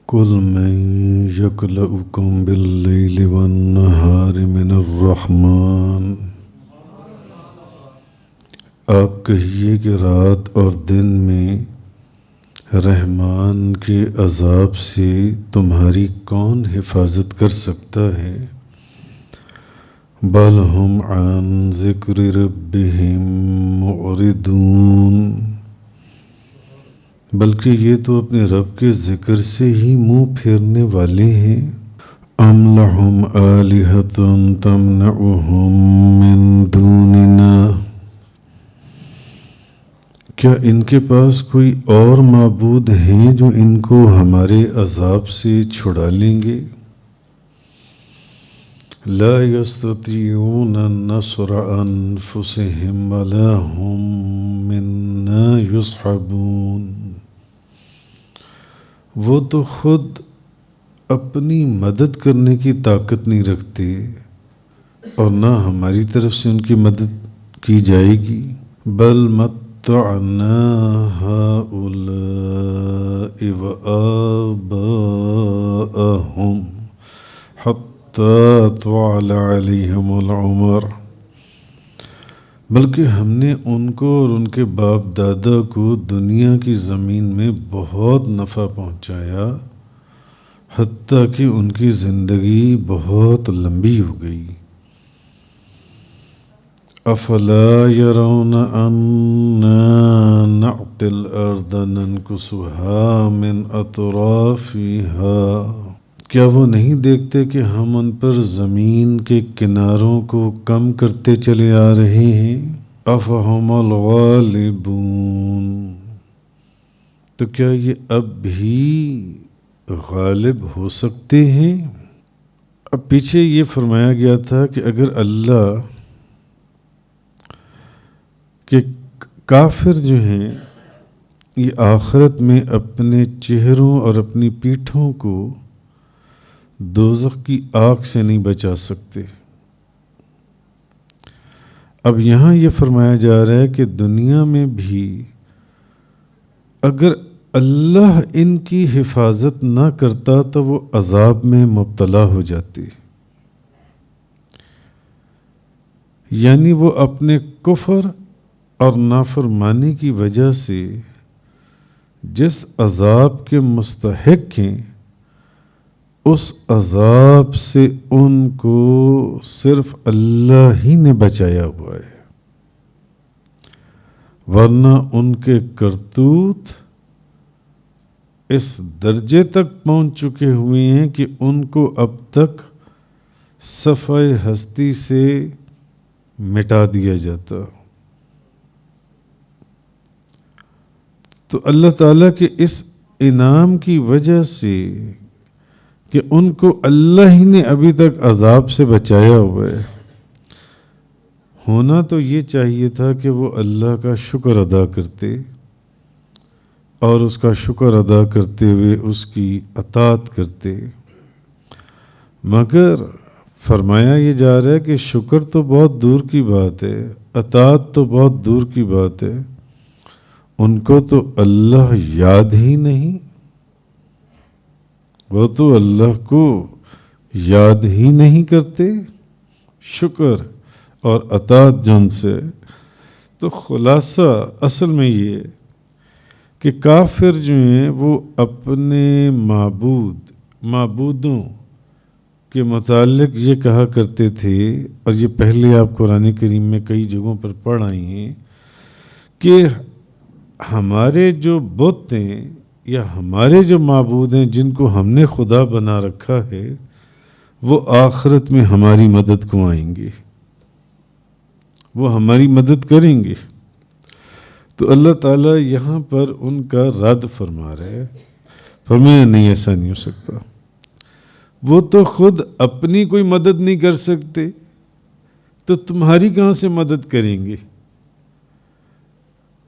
قل من یکلؤکم باللیل والنہار من الرحمن، آپ کہیے کہ رات اور دن میں رحمان کے عذاب سے تمہاری کون حفاظت کر سکتا ہے؟ بل ہم عن ذکر ربہم معرضون، بلکہ یہ تو اپنے رب کے ذکر سے ہی منہ پھیرنے والے ہیں۔ ام لہم آلہۃ تمنعہم من دوننا، کیا ان کے پاس کوئی اور معبود ہیں جو ان کو ہمارے عذاب سے چھڑا لیں گے؟ لا یستطیعون نصر انفسہم ولا ہم منا یصحبون، وہ تو خود اپنی مدد کرنے کی طاقت نہیں رکھتے اور نہ ہماری طرف سے ان کی مدد کی جائے گی۔ بل متعنا ہؤلاء وآباءہم حتی طال علیہم العمر، بلکہ ہم نے ان کو اور ان کے باپ دادا کو دنیا کی زمین میں بہت نفع پہنچایا، حتیٰ کہ ان کی زندگی بہت لمبی ہو گئی۔ افلا یرون انا نأتی الارض ننکسها من اطرافها، کیا وہ نہیں دیکھتے کہ ہم ان پر زمین کے کناروں کو کم کرتے چلے آ رہے ہیں؟ افہم الغالبون، تو کیا یہ اب بھی غالب ہو سکتے ہیں؟ اب پیچھے یہ فرمایا گیا تھا کہ اگر اللہ کہ کافر جو ہیں یہ آخرت میں اپنے چہروں اور اپنی پیٹھوں کو دوزخ کی آگ سے نہیں بچا سکتے، اب یہاں یہ فرمایا جا رہا ہے کہ دنیا میں بھی اگر اللہ ان کی حفاظت نہ کرتا تو وہ عذاب میں مبتلا ہو جاتے، یعنی وہ اپنے کفر اور نافرمانی کی وجہ سے جس عذاب کے مستحق ہیں اس عذاب سے ان کو صرف اللہ ہی نے بچایا ہوا ہے، ورنہ ان کے کرتوت اس درجے تک پہنچ چکے ہوئے ہیں کہ ان کو اب تک صفحہ ہستی سے مٹا دیا جاتا۔ تو اللہ تعالیٰ کے اس انعام کی وجہ سے کہ ان کو اللہ ہی نے ابھی تک عذاب سے بچایا ہوا ہے، ہونا تو یہ چاہیے تھا کہ وہ اللہ کا شکر ادا کرتے اور اس کا شکر ادا کرتے ہوئے اس کی اطاعت کرتے، مگر فرمایا یہ جا رہا ہے کہ شکر تو بہت دور کی بات ہے، اطاعت تو بہت دور کی بات ہے، ان کو تو اللہ یاد ہی نہیں، وہ تو اللہ کو یاد ہی نہیں کرتے شکر اور اطاعت جن سے۔ تو خلاصہ اصل میں یہ کہ کافر جو ہیں وہ اپنے معبودوں کے متعلق یہ کہا کرتے تھے، اور یہ پہلے آپ قرآن کریم میں کئی جگہوں پر پڑھ آئی ہیں کہ ہمارے جو بت ہیں یا ہمارے جو معبود ہیں جن کو ہم نے خدا بنا رکھا ہے وہ آخرت میں ہماری مدد کو آئیں گے، وہ ہماری مدد کریں گے۔ تو اللہ تعالیٰ یہاں پر ان کا رد فرما رہا ہے، فرمایا نہیں، ایسا نہیں ہو سکتا، وہ تو خود اپنی کوئی مدد نہیں کر سکتے تو تمہاری کہاں سے مدد کریں گے؟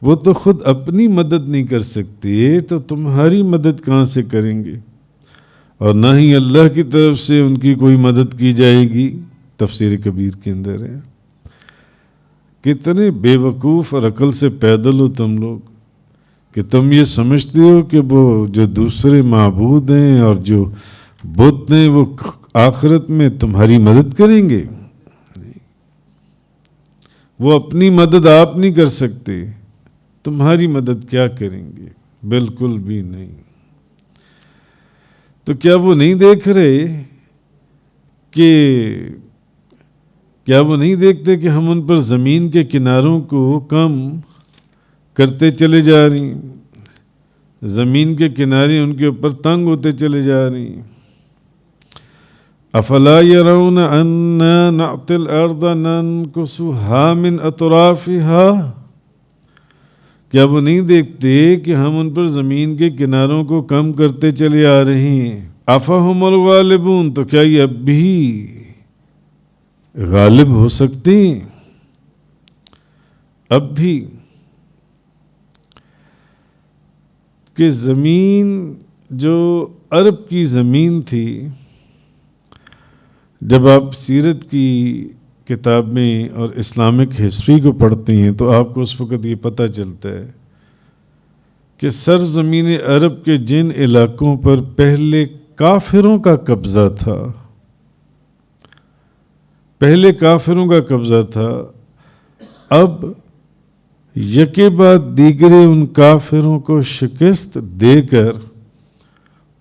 وہ تو خود اپنی مدد نہیں کر سکتے تو تمہاری مدد کہاں سے کریں گے؟ اور نہ ہی اللہ کی طرف سے ان کی کوئی مدد کی جائے گی۔ تفسیر کبیر کے اندر ہے۔ کتنے بے وقوف اور عقل سے پیدل ہو تم لوگ کہ تم یہ سمجھتے ہو کہ وہ جو دوسرے معبود ہیں اور جو بت ہیں وہ آخرت میں تمہاری مدد کریں گے؟ وہ اپنی مدد آپ نہیں کر سکتے، تمہاری مدد کیا کریں گے؟ بالکل بھی نہیں۔ تو کیا وہ نہیں دیکھ رہے کہ کیا وہ نہیں دیکھتے کہ ہم ان پر زمین کے کناروں کو کم کرتے چلے جا رہی ہیں، زمین کے کنارے ان کے اوپر تنگ ہوتے چلے جا رہی ہیں؟ افلا يرون انا نعطي الارض ننكسها من اطرافها، کیا وہ نہیں دیکھتے کہ ہم ان پر زمین کے کناروں کو کم کرتے چلے آ رہے ہیں؟ افہم الغالبون، تو کیا یہ اب بھی غالب ہو سکتے ہیں؟ اب بھی کہ زمین جو عرب کی زمین تھی، جب آپ سیرت کی کتابیں اور اسلامک ہسٹری کو پڑھتے ہیں تو آپ کو اس وقت یہ پتہ چلتا ہے کہ سرزمین عرب کے جن علاقوں پر پہلے کافروں کا قبضہ تھا، پہلے کافروں کا قبضہ تھا، اب یکے بعد دیگرے ان کافروں کو شکست دے کر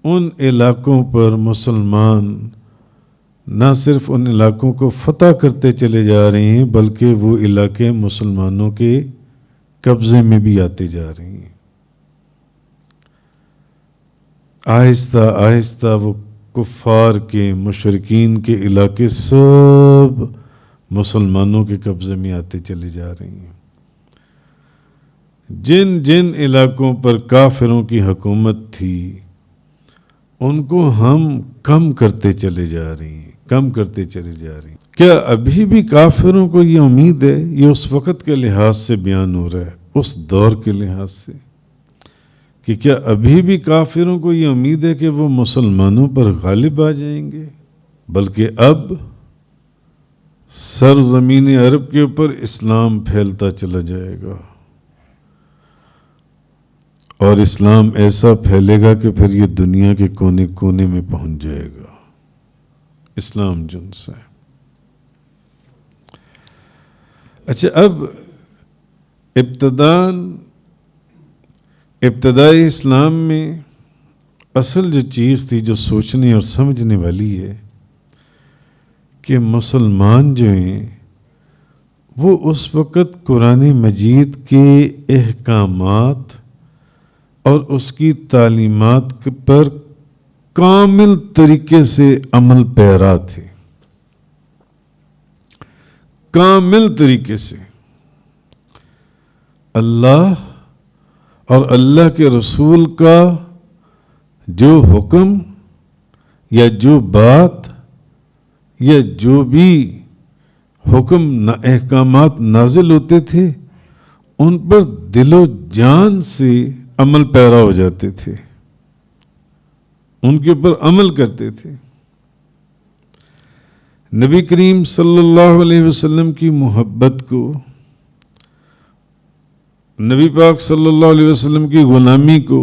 ان علاقوں پر مسلمان نہ صرف ان علاقوں کو فتح کرتے چلے جا رہے ہیں بلکہ وہ علاقے مسلمانوں کے قبضے میں بھی آتے جا رہے ہیں۔ آہستہ آہستہ وہ کفار کے، مشرکین کے علاقے سب مسلمانوں کے قبضے میں آتے چلے جا رہے ہیں۔ جن جن علاقوں پر کافروں کی حکومت تھی ان کو ہم کم کرتے چلے جا رہے ہیں، کم کرتے چلے جا رہے ہیں۔ کیا ابھی بھی کافروں کو یہ امید ہے؟ یہ اس وقت کے لحاظ سے بیان ہو رہا ہے، اس دور کے لحاظ سے، کہ کیا ابھی بھی کافروں کو یہ امید ہے کہ وہ مسلمانوں پر غالب آ جائیں گے؟ بلکہ اب سرزمین عرب کے اوپر اسلام پھیلتا چلا جائے گا، اور اسلام ایسا پھیلے گا کہ پھر یہ دنیا کے کونے کونے میں پہنچ جائے گا۔ اسلام جن سے اچھا، اب ابتدائی اسلام میں اصل جو چیز تھی جو سوچنے اور سمجھنے والی ہے کہ مسلمان جو ہیں وہ اس وقت قرآن مجید کے احکامات اور اس کی تعلیمات پر کامل طریقے سے عمل پیرا تھے، کامل طریقے سے اللہ اور اللہ کے رسول کا جو حکم یا جو بات یا جو بھی حکم احکامات نازل ہوتے تھے ان پر دل و جان سے عمل پیرا ہو جاتے تھے، ان کے اوپر عمل کرتے تھے۔ نبی کریم صلی اللہ علیہ وسلم کی محبت کو، نبی پاک صلی اللہ علیہ وسلم کی غلامی کو،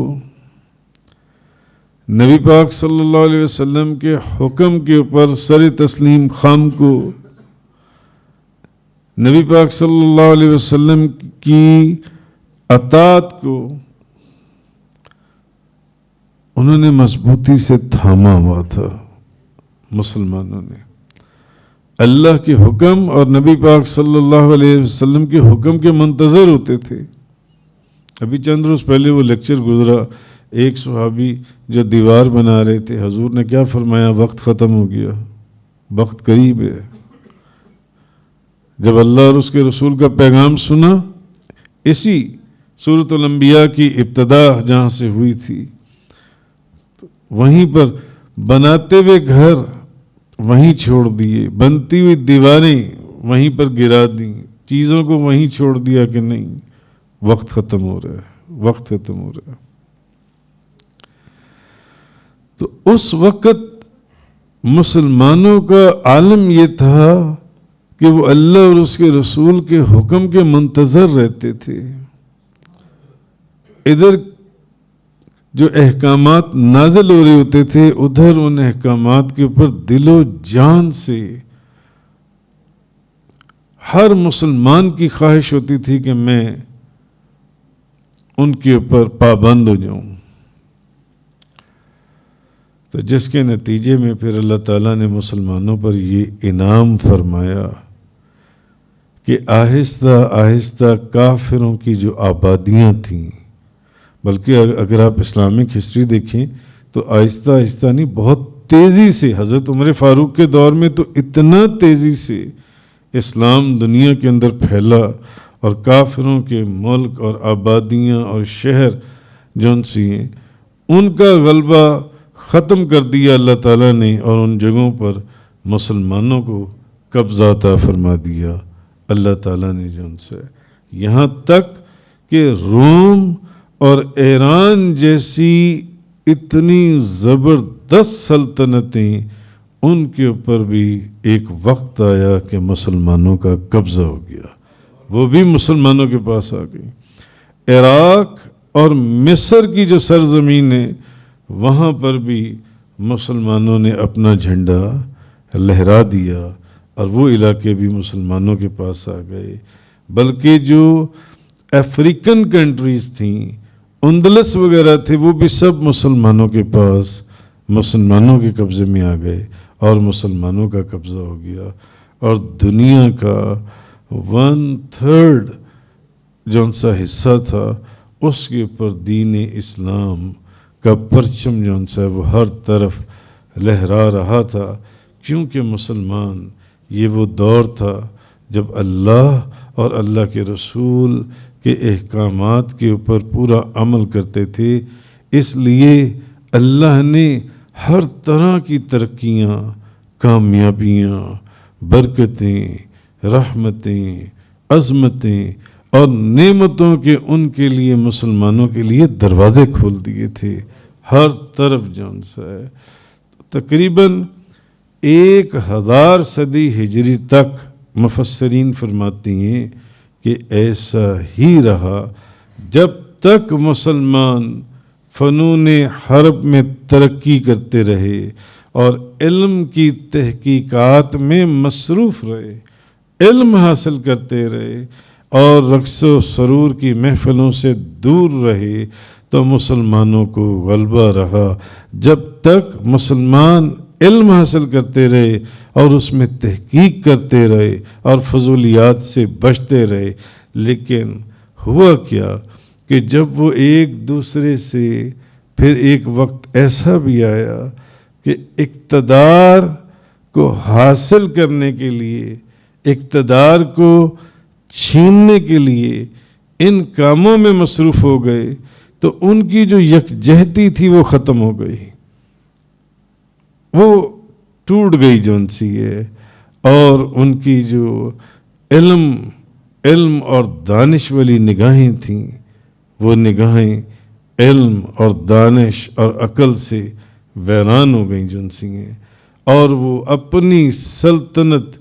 نبی پاک صلی اللہ علیہ وسلم کے حکم کے اوپر سر تسلیم خام کو، نبی پاک صلی اللہ علیہ وسلم کی اطاعت کو انہوں نے مضبوطی سے تھاما ہوا تھا۔ مسلمانوں نے اللہ کے حکم اور نبی پاک صلی اللہ علیہ وسلم کے حکم کے منتظر ہوتے تھے۔ ابھی چند روز پہلے وہ لیکچر گزرا، ایک صحابی جو دیوار بنا رہے تھے، حضور نے کیا فرمایا؟ وقت ختم ہو گیا، وقت قریب ہے۔ جب اللہ اور اس کے رسول کا پیغام سنا، اسی سورۃ الانبیاء کی ابتدا جہاں سے ہوئی تھی، وہیں پر بناتے ہوئے گھر وہیں چھوڑ دیے، بنتی ہوئی دیواریں وہیں پر گرا دیں، چیزوں کو وہیں چھوڑ دیا کہ نہیں، وقت ختم ہو رہا ہے، وقت ختم ہو رہا ہے۔ تو اس وقت مسلمانوں کا عالم یہ تھا کہ وہ اللہ اور اس کے رسول کے حکم کے منتظر رہتے تھے۔ ادھر جو احکامات نازل ہو رہے ہوتے تھے ادھر ان احکامات کے اوپر دل و جان سے ہر مسلمان کی خواہش ہوتی تھی کہ میں ان کے اوپر پابند ہو جاؤں. تو جس کے نتیجے میں پھر اللہ تعالیٰ نے مسلمانوں پر یہ انعام فرمایا کہ آہستہ آہستہ کافروں کی جو آبادیاں تھیں، بلکہ اگر آپ اسلامک ہسٹری دیکھیں تو آہستہ آہستہ نہیں، بہت تیزی سے، حضرت عمر فاروق کے دور میں تو اتنا تیزی سے اسلام دنیا کے اندر پھیلا اور کافروں کے ملک اور آبادیاں اور شہر جون سی ہیں ان کا غلبہ ختم کر دیا اللہ تعالیٰ نے، اور ان جگہوں پر مسلمانوں کو قبضہ عطا فرما دیا اللہ تعالیٰ نے جون سے، یہاں تک کہ روم اور ایران جیسی اتنی زبردست سلطنتیں ان کے اوپر بھی ایک وقت آیا کہ مسلمانوں کا قبضہ ہو گیا، وہ بھی مسلمانوں کے پاس آ گئی. عراق اور مصر کی جو سرزمین ہے وہاں پر بھی مسلمانوں نے اپنا جھنڈا لہرا دیا اور وہ علاقے بھی مسلمانوں کے پاس آ گئے. بلکہ جو افریقن کنٹریز تھیں، اندلس وغیرہ تھے، وہ بھی سب مسلمانوں کے پاس، مسلمانوں کے قبضے میں آ گئے اور مسلمانوں کا قبضہ ہو گیا. اور دنیا کا 1/3 جون سا حصہ تھا اس کے اوپر دین اسلام کا پرچم جون سا وہ ہر طرف لہرا رہا تھا، کیونکہ مسلمان یہ وہ دور تھا جب اللہ اور اللہ کے رسول کے احکامات کے اوپر پورا عمل کرتے تھے. اس لیے اللہ نے ہر طرح کی ترقیاں، کامیابیاں، برکتیں، رحمتیں، عظمتیں اور نعمتوں کے ان کے لیے، مسلمانوں کے لیے دروازے کھول دیے تھے ہر طرف جون سا ہے. تقریباً 1000 صدی ہجری تک مفسرین فرماتی ہیں کہ ایسا ہی رہا جب تک مسلمان فنون حرب میں ترقی کرتے رہے اور علم کی تحقیقات میں مصروف رہے، علم حاصل کرتے رہے اور رقص و سرور کی محفلوں سے دور رہے، تو مسلمانوں کو غلبہ رہا. جب تک مسلمان علم حاصل کرتے رہے اور اس میں تحقیق کرتے رہے اور فضولیات سے بچتے رہے. لیکن ہوا کیا کہ جب وہ ایک دوسرے سے، پھر ایک وقت ایسا بھی آیا کہ اقتدار کو حاصل کرنے کے لیے، اقتدار کو چھیننے کے لیے ان کاموں میں مصروف ہو گئے تو ان کی جو یکجہتی تھی وہ ختم ہو گئی، وہ ٹوٹ گئی جون سی ہے. اور ان کی جو علم اور دانش والی نگاہیں تھیں وہ نگاہیں علم اور دانش اور عقل سے ویران ہو گئیں جون سی ہیں. اور وہ اپنی سلطنت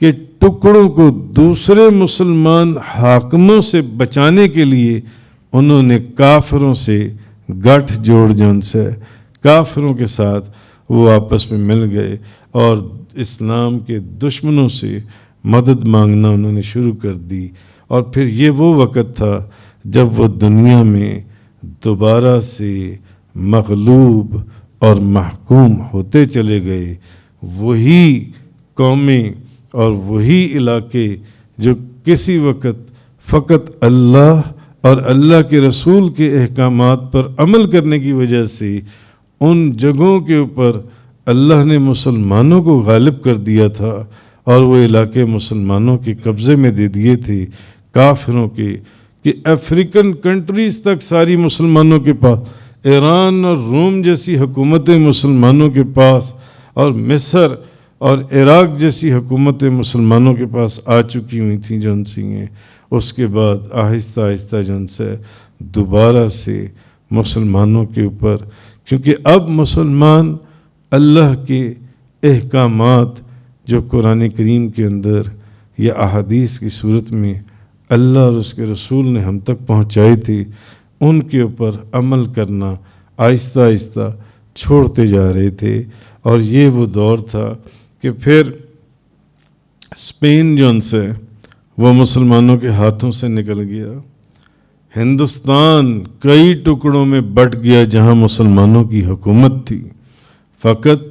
کے ٹکڑوں کو دوسرے مسلمان حاکموں سے بچانے کے لیے انہوں نے کافروں سے گٹھ جوڑ جون سے، کافروں کے ساتھ وہ آپس میں مل گئے اور اسلام کے دشمنوں سے مدد مانگنا انہوں نے شروع کر دی. اور پھر یہ وہ وقت تھا جب وہ دنیا میں دوبارہ سے مغلوب اور محکوم ہوتے چلے گئے. وہی قومیں اور وہی علاقے جو کسی وقت فقط اللہ اور اللہ کے رسول کے احکامات پر عمل کرنے کی وجہ سے ان جگہوں کے اوپر اللہ نے مسلمانوں کو غالب کر دیا تھا اور وہ علاقے مسلمانوں کے قبضے میں دے دیے تھے کافروں کے، کہ افریقن کنٹریز تک ساری مسلمانوں کے پاس، ایران اور روم جیسی حکومتیں مسلمانوں کے پاس، اور مصر اور عراق جیسی حکومتیں مسلمانوں کے پاس آ چکی ہوئی تھیں جون سی ہیں. اس کے بعد آہستہ آہستہ جون سے دوبارہ سے مسلمانوں کے اوپر، کیونکہ اب مسلمان اللہ کے احکامات جو قرآن کریم کے اندر یا احادیث کی صورت میں اللہ اور اس کے رسول نے ہم تک پہنچائی تھی، ان کے اوپر عمل کرنا آہستہ آہستہ چھوڑتے جا رہے تھے. اور یہ وہ دور تھا کہ پھر اسپین جو ان سے وہ مسلمانوں کے ہاتھوں سے نکل گیا. ہندوستان کئی ٹکڑوں میں بٹ گیا جہاں مسلمانوں کی حکومت تھی. فقط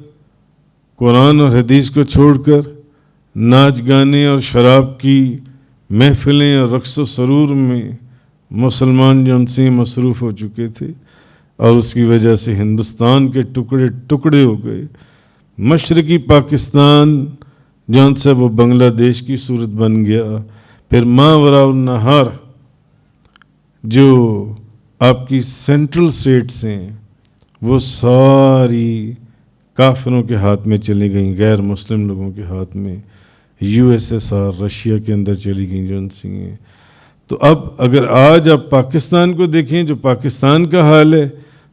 قرآن اور حدیث کو چھوڑ کر ناچ گانے اور شراب کی محفلیں اور رقص و سرور میں مسلمان جو ان سے مصروف ہو چکے تھے، اور اس کی وجہ سے ہندوستان کے ٹکڑے ٹکڑے ہو گئے. مشرقی پاکستان جو ان سے وہ بنگلہ دیش کی صورت بن گیا. پھر ماوراء النہر جو آپ کی سینٹرل اسٹیٹس ہیں وہ ساری کافروں کے ہاتھ میں چلی گئیں، غیر مسلم لوگوں کے ہاتھ میں. USSR رشیا کے اندر چلی گئیں جو ان سی ہیں. تو اب اگر آج آپ پاکستان کو دیکھیں جو پاکستان کا حال ہے،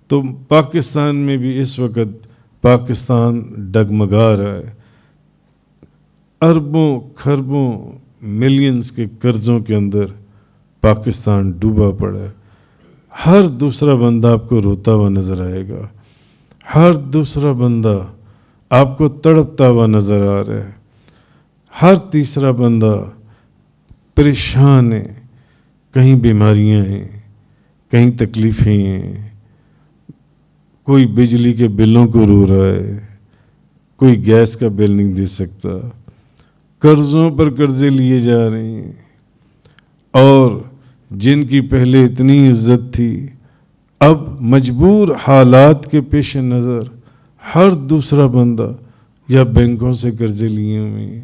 تو پاکستان میں بھی اس وقت پاکستان ڈگمگا رہا ہے. اربوں کھربوں ملینز کے قرضوں کے اندر پاکستان ڈوبا پڑا ہے. ہر دوسرا بندہ آپ کو روتا ہوا نظر آئے گا، ہر دوسرا بندہ آپ کو تڑپتا ہوا نظر آ رہا ہے، ہر تیسرا بندہ پریشان ہے. کہیں بیماریاں ہیں، کہیں تکلیفیں ہیں، کوئی بجلی کے بلوں کو رو رہا ہے، کوئی گیس کا بل نہیں دے سکتا، قرضوں پر قرضے لیے جا رہے ہیں. اور جن کی پہلے اتنی عزت تھی اب مجبور حالات کے پیش نظر ہر دوسرا بندہ یا بینکوں سے قرضے لیے ہوئے ہیں،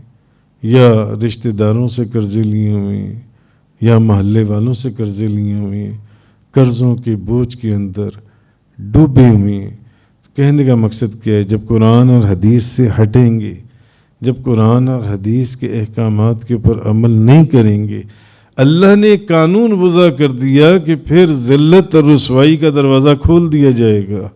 یا رشتہ داروں سے قرضے لیے ہوئے ہیں، یا محلے والوں سے قرضے لیے ہوئے ہیں، قرضوں کے بوجھ کے اندر ڈوبے ہوئے ہیں. کہنے کا مقصد کیا ہے؟ جب قرآن اور حدیث سے ہٹیں گے، جب قرآن اور حدیث کے احکامات کے اوپر عمل نہیں کریں گے، اللہ نے ایک قانون وضع کر دیا کہ پھر ذلت اور رسوائی کا دروازہ کھول دیا جائے گا.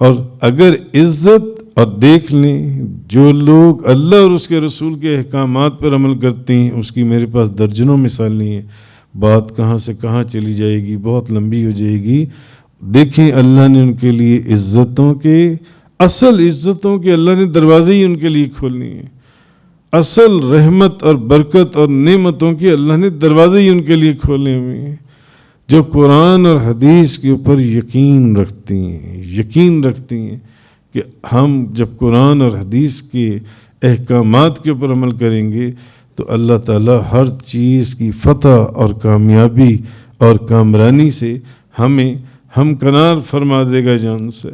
اور اگر عزت، اور دیکھ لیں جو لوگ اللہ اور اس کے رسول کے احکامات پر عمل کرتے ہیں، اس کی میرے پاس درجنوں مثالیں ہیں. بات کہاں سے کہاں چلی جائے گی، بہت لمبی ہو جائے گی. دیکھیں اللہ نے ان کے لیے عزتوں کے، اصل عزتوں کے اللہ نے دروازے ہی ان کے لیے کھولنے ہیں. اصل رحمت اور برکت اور نعمتوں کے اللہ نے دروازے ہی ان کے لیے کھولے ہوئے ہیں. جو قرآن اور حدیث کے اوپر یقین رکھتی ہیں کہ ہم جب قرآن اور حدیث کے احکامات کے اوپر عمل کریں گے تو اللہ تعالیٰ ہر چیز کی فتح اور کامیابی اور کامرانی سے ہمیں ہمکنار فرما دے گا جان سے.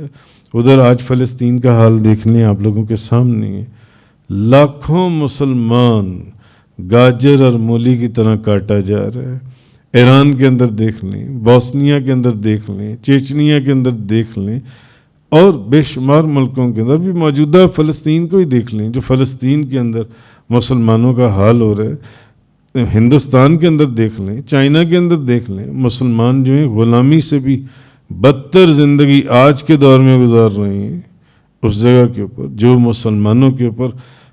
ادھر آج فلسطین کا حال دیکھ لیں، آپ لوگوں کے سامنے ہے. لاکھوں مسلمان گاجر اور مولی کی طرح کاٹا جا رہا ہے. ایران کے اندر دیکھ لیں، بوسنیا کے اندر دیکھ لیں، چیچنیا کے اندر دیکھ لیں، اور بے شمار ملکوں کے اندر بھی موجودہ فلسطین کو ہی دیکھ لیں جو فلسطین کے اندر مسلمانوں کا حال ہو رہا ہے. ہندوستان کے اندر دیکھ لیں، چائنا کے اندر دیکھ لیں، مسلمان جو ہیں غلامی سے بھی بدتر زندگی آج کے دور میں گزار رہے ہیں. اس جگہ کے اوپر جو مسلمانوں کے اوپر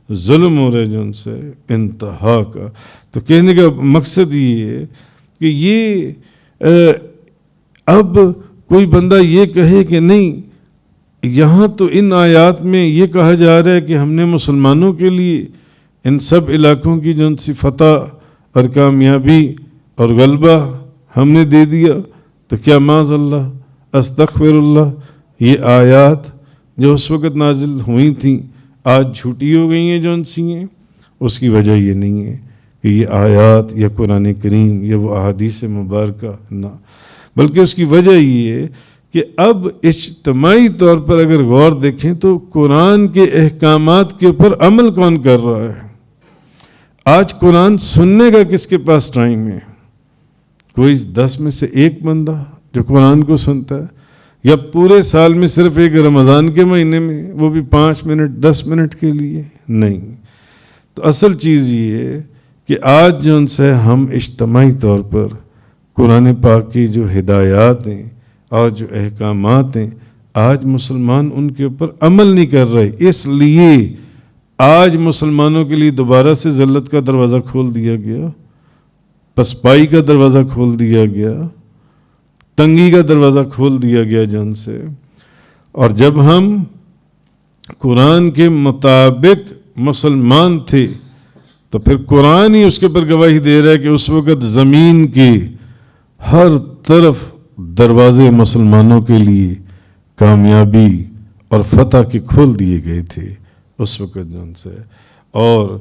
ظلم ہو رہا ہے جو ان سے انتہا کا. تو کہنے کا مقصد یہ ہے کہ یہ اب کوئی بندہ یہ کہے کہ نہیں، یہاں تو ان آیات میں یہ کہا جا رہا ہے کہ ہم نے مسلمانوں کے لیے ان سب علاقوں کی جو ان سی فتح اور کامیابی اور غلبہ ہم نے دے دیا، تو کیا معاذ اللہ استغفر اللہ یہ آیات جو اس وقت نازل ہوئی تھیں آج جھوٹی ہو گئی ہیں جو ان سی ہیں؟ اس کی وجہ یہ نہیں ہے کہ یہ آیات یا قرآن کریم یا وہ احادیث مبارکہ، نہ، بلکہ اس کی وجہ یہ ہے کہ اب اجتماعی طور پر اگر غور دیکھیں تو قرآن کے احکامات کے اوپر عمل کون کر رہا ہے؟ آج قرآن سننے کا کس کے پاس ٹائم ہے؟ کوئی 10 میں سے ایک بندہ جو قرآن کو سنتا ہے، یا پورے سال میں صرف ایک رمضان کے مہینے میں وہ بھی 5 منٹ 10 منٹ کے لیے؟ نہیں. تو اصل چیز یہ ہے کہ آج جو ان سے ہم اجتماعی طور پر قرآن پاک کی جو ہدایات ہیں اور جو احکامات ہیں، آج مسلمان ان کے اوپر عمل نہیں کر رہے. اس لیے آج مسلمانوں کے لیے دوبارہ سے ذلت کا دروازہ کھول دیا گیا، پسپائی کا دروازہ کھول دیا گیا. تنگی کا دروازہ کھول دیا گیا جن سے. اور جب ہم قرآن کے مطابق مسلمان تھے تو پھر قرآن ہی اس کے پر گواہی دے رہا ہے کہ اس وقت زمین کے ہر طرف دروازے مسلمانوں کے لیے کامیابی اور فتح کے کھول دیے گئے تھے اس وقت جن سے. اور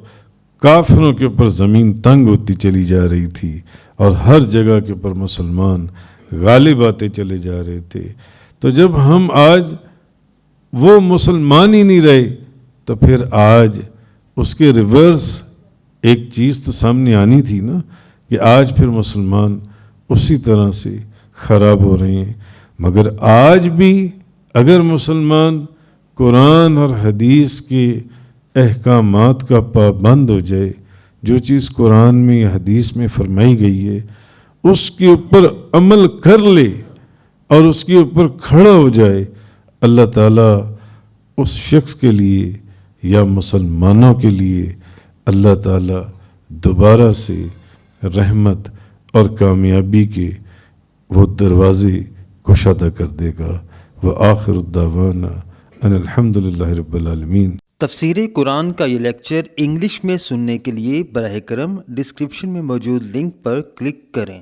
کافروں کے اوپر زمین تنگ ہوتی چلی جا رہی تھی اور ہر جگہ کے اوپر مسلمان غالب آتے چلے جا رہے تھے. تو جب ہم آج وہ مسلمان ہی نہیں رہے تو پھر آج اس کے ریورس ایک چیز تو سامنے آنی تھی نا کہ آج پھر مسلمان اسی طرح سے خراب ہو رہے ہیں. مگر آج بھی اگر مسلمان قرآن اور حدیث کے احکامات کا پابند ہو جائے، جو چیز قرآن میں یا حدیث میں فرمائی گئی ہے اس کے اوپر عمل کر لے اور اس کے اوپر کھڑا ہو جائے، اللہ تعالیٰ اس شخص کے لیے یا مسلمانوں کے لیے اللہ تعالیٰ دوبارہ سے رحمت اور کامیابی کے وہ دروازے کشادہ کر دے گا. وآخر الدعوانا ان الحمدللہ رب العالمین. تفسیر قرآن کا یہ لیکچر انگلش میں سننے کے لیے براہ کرم ڈسکرپشن میں موجود لنک پر کلک کریں.